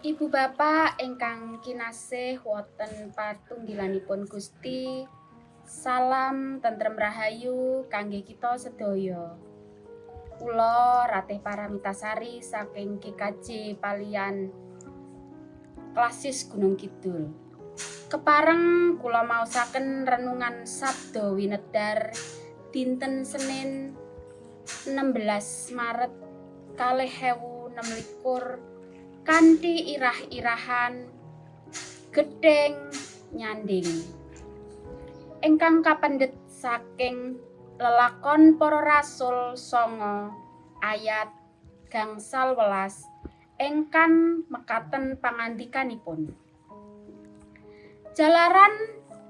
Ibu bapak ingkang kinasih wonten patunggilanipun Gusti, salam tentrem rahayu kangge kita sedaya. Kula Ratih Paramitasari saking GKJ Palian Klasis Gunung Kidul. Kepareng kula maosaken renungan Sabda Winedar dinten Senin 16 Maret 2026 kanthi irah-irahan Gedheng Nyanding. Ingkang kapendhet saking Lelakon Para Rasul 9 ayat gangsal welas ingkang mekaten pangandikanipun. Jalaran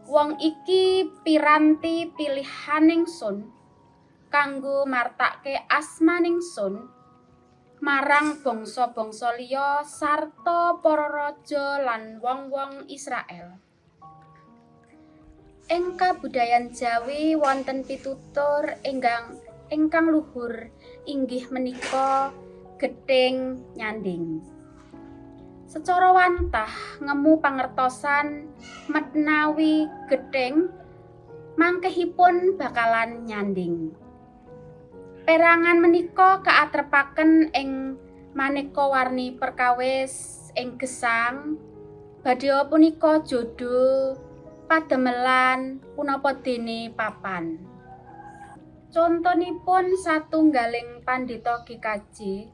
wong iki piranti pilihaning Sun kanggo martakke asmaning Sun marang bangsa-bangsa liya sarta para raja lan wong-wong Israel. Ing kabudayan Jawi wonten pitutur ingkang luhur inggih menika Gedheng Nyanding. Secara wantah ngemu pangertosan menawi gedheng mangkehipun bakalan nyanding. Perangan menika kaatrepaken ing maneka warni perkawis ing gesang, badhe punika jodho, pademelan punapa dene papan. Contonipun satunggaling pandhita GKJ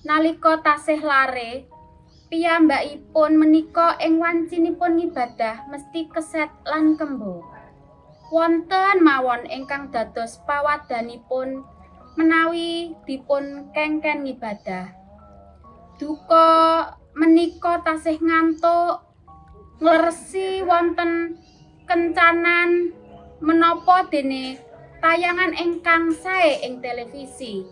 nalika tasih lare piyambakipun menika ing wancinipun ngibadah mesti keset lan kembo. Wonten mawon ingkang dados pawadanipun menawi dipun kengken ngibadah. Duka menika tasih ngantuk ngleresi wonten kencanan menapa dene tayangan ingkang sae ing televisi.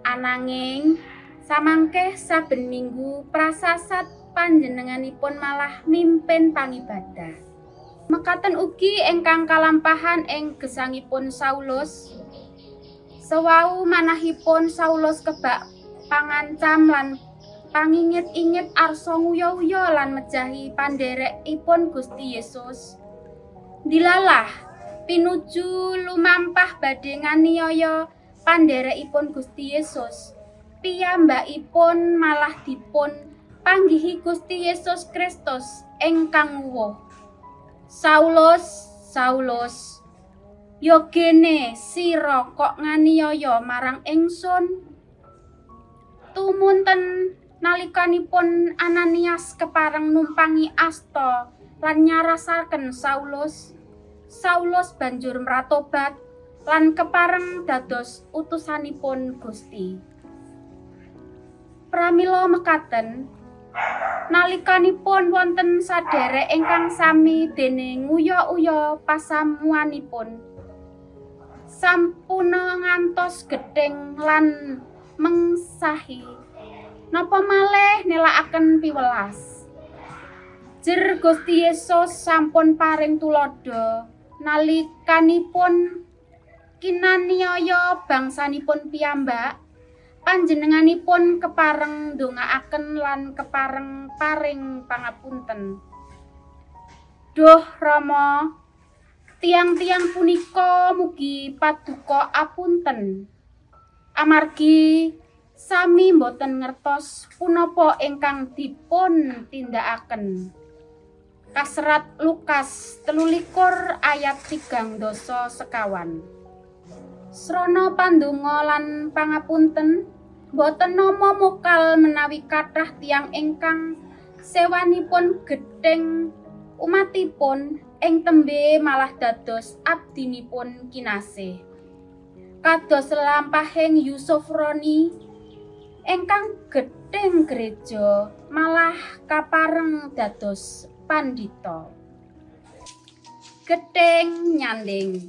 Ananging samangke saben minggu prasasat panjenenganipun malah mimpin pangibadah. Mekaten ugi ingkang kalampahan ing gesangipun Saulus. Sewau manahipun Saulus kebak pangancam lan pangingit-ingit arsa nguya-uya lan mejahi pandherekipun Gusti Yesus. Dilalah pinuju lumampah badhe nganiaya pandherekipun Gusti Yesus. Piyambakipun malah dipun panggihi Gusti Yesus Kristus ingkang wuwuh. Saulus, Saulus, ya gene sira kok nganiaya marang ingsun? Tumunten nalikanipun Ananias kepareng numpangi asta lan nyarasaken Saulus. Saulus banjur mratobat lan kepareng dados utusanipun Gusti. Pramila mekaten nalikanipun wonten sadherek ingkang sami dene nguya-uya pasamuanipun sampuna ngantos gedheng lan mengsahi napa malih nelakaken piwelas. Jer Gusti Yesus sampun paring tulodo nalikanipun kinaniaya bangsanipun piyambak. Panjenenganipun kepareng ndongaaken lan kepareng paring pangapunten. Duh Rama, tiang-tiang punika mugi paduka apunten. Amargi sami boten ngertos punapa ingkang dipun tindakaken. Kaserat Lukas 13 ayat 3 sekawan. Srana pandonga lan pangapunten boten nama mokal menawi kathah tiyang ingkang sewanipun gedheng umatipun ing tembe malah dados abdinipun kinasih. Kados lampahing Yusuf Roni ingkang gedheng gereja malah kapareng dados pandhita. Gedheng Nyanding.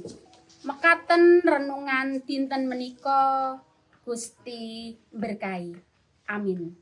Mekaten renungan dinten menika Gusti berkahi. Amin.